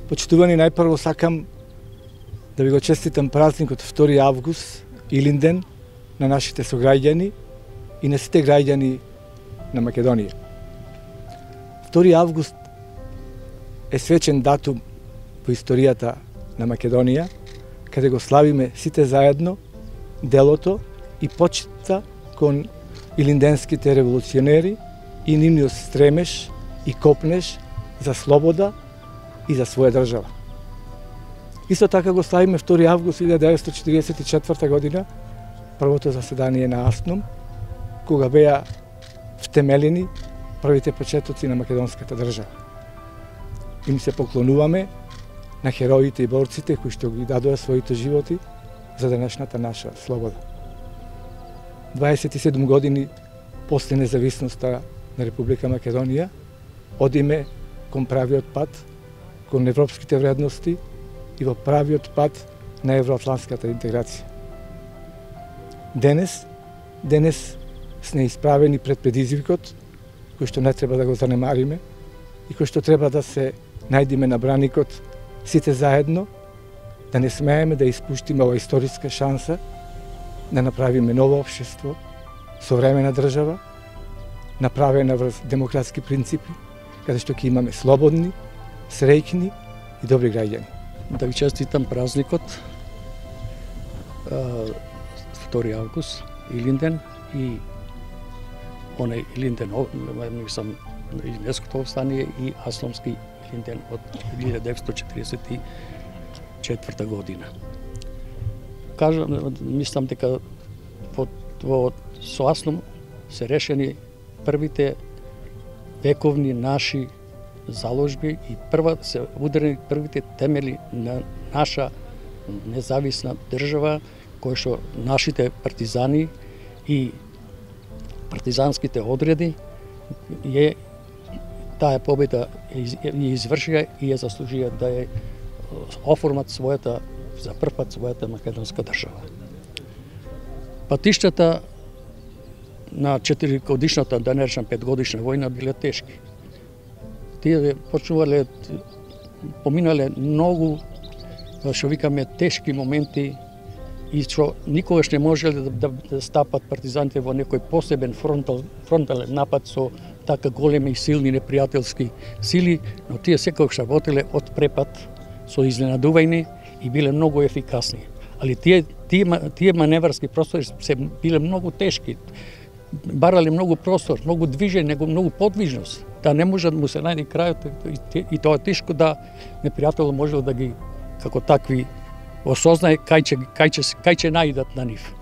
Почитувани, најпрво сакам да ви го честитам празникот 2 август, Илинден, на нашите сограѓани и на сите граѓани на Македонија. 2 август е свечен датум во историјата на Македонија, каде го славиме сите заедно делото и почитта кон илинденските револуционери и нивниот стремеж и копнеж за слобода и за своја држава. Исто така го славиме 2 август 1944 година, првото заседание на АСНОМ, кога беа втемелени првите почетоци на македонската држава. Им се поклонуваме на хероите и борците кои што ги дадоа своите животи за денешната наша слобода. 27 години после независноста на Република Македонија одиме кон правиот пат, кон европските вредности и во правиот пат на евроатлантската интеграција. Денес сме исправени пред предизвикот кој што не треба да го занемариме и кој што треба да се најдеме на браникот сите заедно, да не смееме да испуштиме ова историска шанса да направиме ново општество, современа држава, направена врз демократски принципи, каде што ќе имаме слободни, среќни и добри граѓани. Да ви честитам празникот 2 август, Илинден и оној Илинден, мислам, Илинденското овстание и Асломски Илинден од 1944 година. Мислам дека со Аслом се решени првите вековни наши заложби и се ударени првите темели на наша независна држава, која што нашите партизани и партизанските одреди таа победа ја извршија и ја заслужија да ја оформат својата, за прв пат својата македонска држава. Патиштата на 4-годишната, да не речам 5-годишна војна биле тешки. Тие поминале многу, што викаме, тешки моменти и што никогаш не можеле да стапат партизаните во некој посебен фронтален напад со така големи и силни непријателски сили, но тие секогаш работеле од препад со изненадување и биле многу ефикасни. Али тие маневарски простори се биле многу тешки, барале многу простор, многу движење, многу подвижност. Да не може да му се најде крајот и тоа е тешко да непријателот можел да ги, како такви, осознае кај ќе најдат на нив.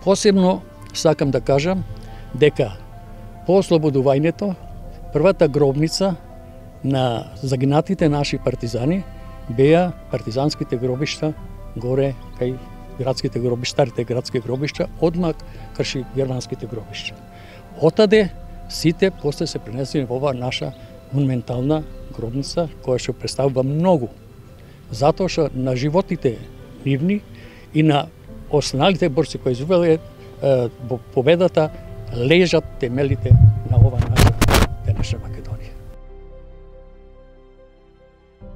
Посебно сакам да кажам дека по ослободувањето првата гробница на загинатите наши партизани беа партизанските гробишта горе кај градските гробишта, старите градски гробишта, одмак крши германските гробишта. Отаде сите после се пренесени во оваа наша монументална гробница, која што представува многу. Затоа што на животите нивни и на останалите борци кои извеле победата лежат темелите на ова наша денешна Македонија.